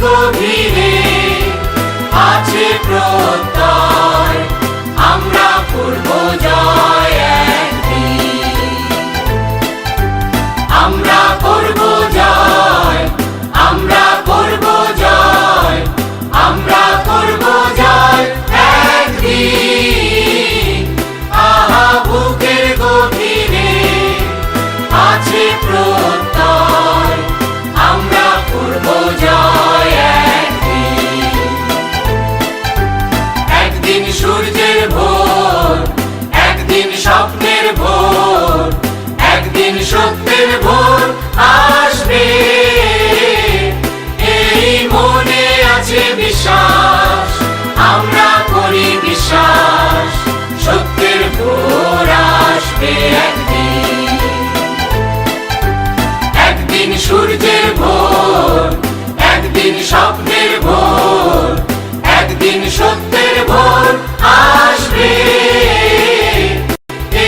গভীরে আছে প্রত্যয়, আমরা করব জয় একদিন। আমরা করব জয়, আমরা করব জয়, আমরা করব জয় একদিন। আহা বুকের গভীরে আছে প্রত্যয়, আমরা করব জয় একদিন। একদিন সূর্যের ভোর, একদিন স্বপ্নের ভোর, একদিন সত্যের ভোর আসবে। এই মনে আছে বিশ্বাস, আমরা করি বিশ্বাস, সত্যের ভোর আসবে একদিন। একদিন সূর্যের ভোর, একদিন স্বপ্নের ভোর, একদিন সত্যের ভোর আসবে।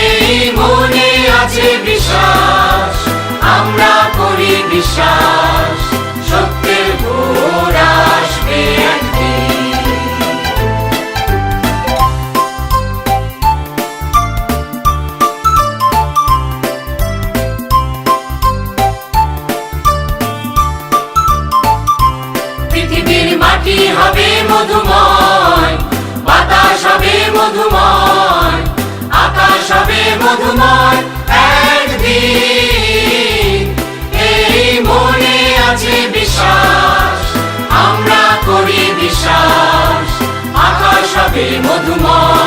এই মনে আছে বিশ্বাস, আমরা করি বিশ্বাস, সত্যের ভোর আসবে একদিন। পৃথিবীর মাটি হবে মধুময়, বাতাস হবে মধুময়, আকাশ হবে মধুময় একদিন। এই মনে আছে বিশ্বাস, আমরা করি বিশ্বাস, আকাশ হবে মধুময়।